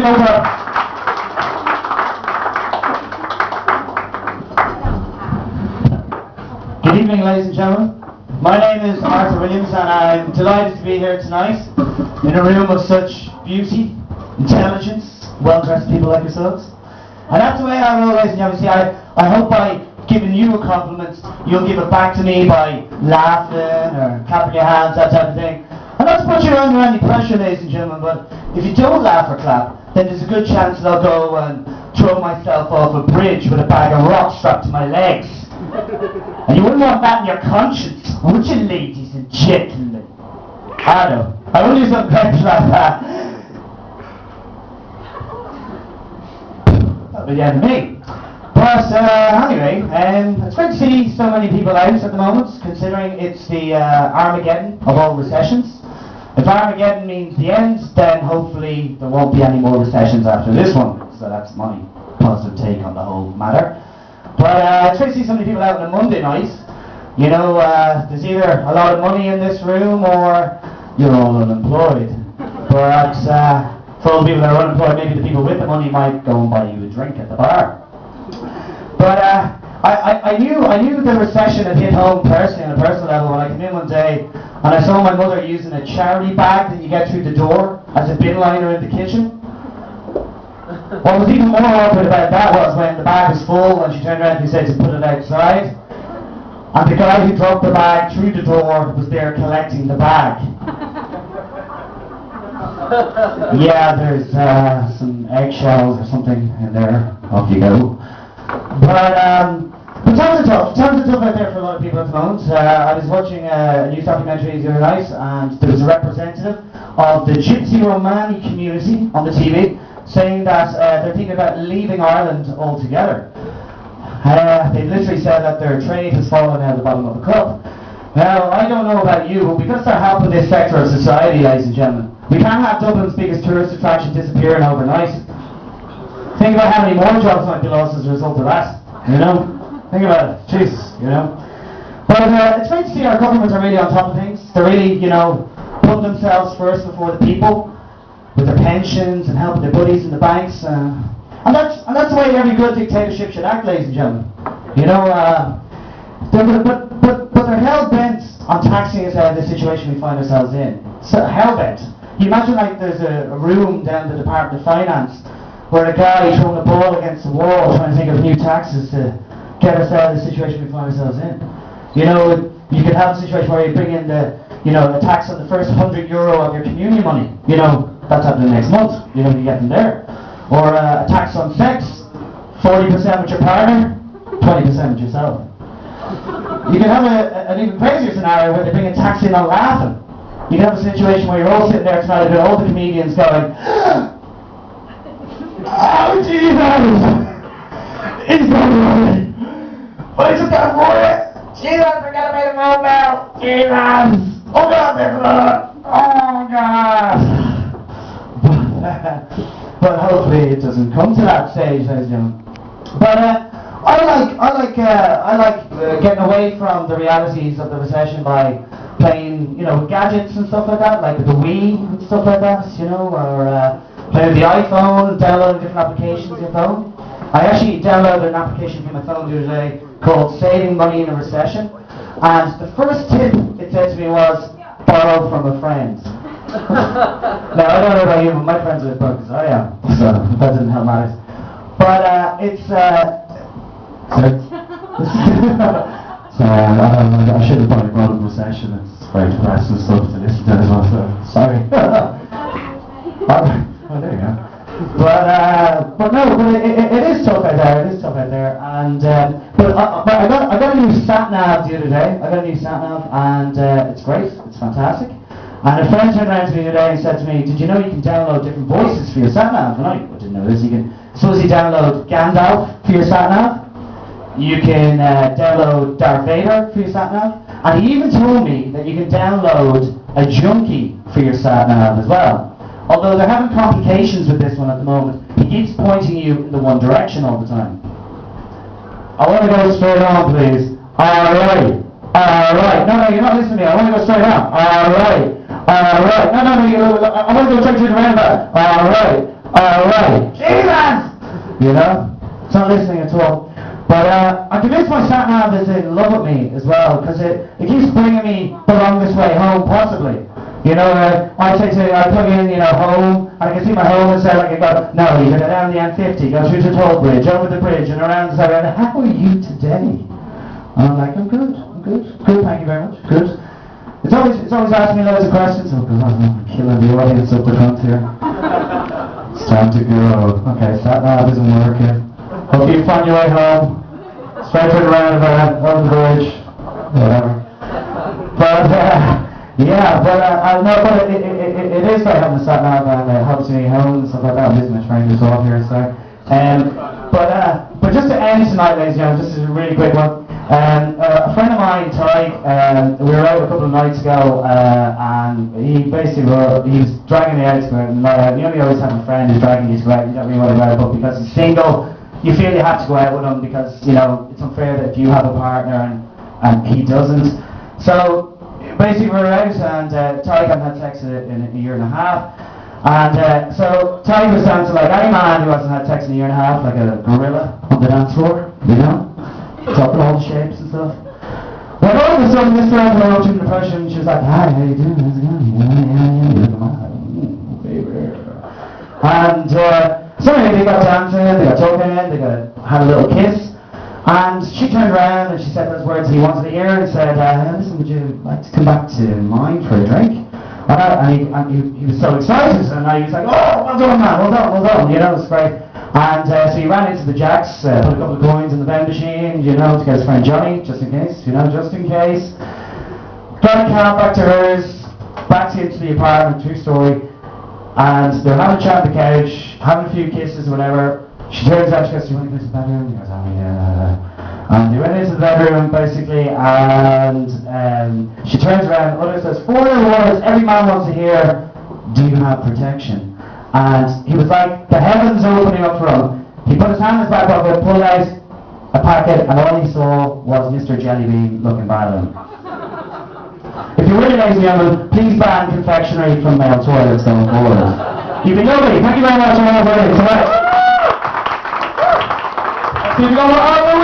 over. Good evening, ladies and gentlemen. My name is Arthur Williams, and I'm delighted to be here tonight in a room of such beauty, intelligence, well-dressed people like yourselves. And that's the way I roll, ladies and gentlemen. See, I hope by giving you a compliment, you'll give it back to me by laughing or clapping your hands, that type of thing. And not to put you under any pressure, ladies and gentlemen, but if you don't laugh or clap, then there's a good chance that I'll go and throw myself off a bridge with a bag of rocks strapped to my legs. And you wouldn't want that in your conscience, would you, ladies and gentlemen? I know. I will do something like that. That'll be the end of me. But anyway, it's great to see so many people out at the moment, considering it's the Armageddon of all recessions. If Armageddon means the end, then hopefully there won't be any more recessions after this one. So that's my positive take on the whole matter. But it's great to see so many people out on a Monday night. You know, there's either a lot of money in this room or you're all unemployed. But for all the people that are unemployed, maybe the people with the money might go and buy you a drink at the bar. But I knew the recession had hit home personally on a personal level when I came in one day and I saw my mother using a charity bag that you get through the door as a bin liner in the kitchen. What was even more awkward about that was when the bag was full and she turned around and she said to put it outside, and the guy who dropped the bag through the door was there collecting the bag. Yeah, there's some eggshells or something in there. Off you go. But times are tough out there for a lot of people at the moment. I was watching a news documentary the other night, and there was a representative of the Gypsy Romani community on the TV saying that they're thinking about leaving Ireland altogether. They literally said that their trade has fallen out of the bottom of the cup. Now, I don't know about you, but we've got to start helping this sector of society, ladies and gentlemen. We can't have Dublin's biggest tourist attraction disappearing overnight. Think about how many more jobs might be lost as a result of that, you know? Think about it, Jesus, you know? But it's great to see our governments are really on top of things. They're really, you know, putting themselves first before the people, with their pensions and helping their buddies in the banks. And that's the way every good dictatorship should act, ladies and gentlemen. You know, but they're hell-bent on taxing us out of the situation we find ourselves in. So hell-bent. You imagine like there's a room down the Department of Finance where a guy throwing a ball against the wall trying to think of new taxes to get us out of the situation we find ourselves in. You know, you could have a situation where you bring in the tax on the first €100 of your community money. You know, that's happening next month. You know, you get them there. Or a tax on sex, 40% with your partner, 20% with yourself. You can have an even crazier scenario where they bring a tax in on laughing. You can have a situation where you're all sitting there tonight and all the comedians going, oh Jesus! Is that right? What is it that for? Jesus, forget about the mobile! Jesus! Oh God, there's blood! Oh God! But hopefully it doesn't come to that stage, ladies and gentlemen. But I like getting away from the realities of the recession by playing, you know, gadgets and stuff like that, like the Wii and stuff like that, you know, or playing with the iPhone and downloading different applications on your phone. I actually downloaded an application from my phone the other day called Saving Money in a Recession, and the first tip it said to me was, borrow from a friend. Now, I don't know about you, but my friends are as broke as I am, so that doesn't help matters. But it's, sorry, I should have probably brought up recession. It's very depressing stuff to listen to as well, so sorry. Oh, there you go. But no, it is tough out there. It is tough out there, and but I got a new sat nav the other day. I got a new sat nav, and it's great. It's fantastic. And a friend turned around to me the other day and said to me, "Did you know you can download different voices for your sat nav?" And I didn't know this. You can. Suppose you download Gandalf for your sat nav. You can download Darth Vader for your sat nav, and he even told me that you can download a junkie for your sat nav as well. Although they're having complications with this one at the moment, he keeps pointing you in the one direction all the time. I want to go straight on, please. Alright. Alright. No, you're not listening to me. I want to go straight on. Alright. Alright. No, I want to go straight to the roundabout. Alright. Alright, Jesus! You know? It's not listening at all. But I'm convinced my sat nav is in love with me as well, because it keeps bringing me the longest way home, possibly. You know, I plug in, home, and I can see my home and say, like, I go, no, you go down the M50, go through the toll bridge, over the bridge, and around the side, and how are you today? And I'm like, I'm good, thank you very much, good. It's always asking me loads of questions. Oh God, I'm killing the audience up the front here. It's time to go. Okay, sat nav isn't working. Hope you find your way home. Straight to the roundabout, over the bridge, whatever. But it is like having a sat nav, and it helps me home and stuff like that. I'm losing my train just off here, so. But just to end tonight, ladies and gentlemen, just a really quick one. A friend of mine, Tyke, we were out a couple of nights ago, and he basically he was dragging me out to go out. And, you always have a friend who's dragging you to go out. You don't really want to go out, but because he's single, you feel you have to go out with him because it's unfair that if you have a partner and he doesn't. So basically, we were out, and Tyke hadn't had sex in a year and a half. And so Tyke was dancing like any man who hasn't had sex in a year and a half, like a gorilla on the dance floor, talking all the shapes and stuff. When all of a sudden this girl came up to the depression, she was like, hi, how you doing? How's it going? Yeah, you look mad. Baby. And so anyway, they got dancing, they got talking, they had a little kiss. And she turned around and she said those words he wanted to hear and said, listen, would you like to come back to mine for a drink? And he was so excited, and he was like, oh, well done, man, well done, it was great. And so he ran into the Jacks, put a couple of coins in the vending machine, to get his friend Johnny, just in case, just in case. Got a cab back to hers, back into the apartment, 2-story, and they're having a chat on the couch, having a few kisses or whatever. She turns out, she goes, do you want to go to the bedroom? He goes, oh yeah. And they went into the bedroom, basically, and she turns around, Utter says, 4 words every man wants to hear, do you have protection? And he was like, the heavens are opening up for him. He put his hand in his back pocket, pulled out a packet, and all he saw was Mr. Jellybean looking bad at him. If you're really ladies and gentlemen, please ban confectionery from male toilets going forward. You've been lovely. Thank you very much. Keep going on the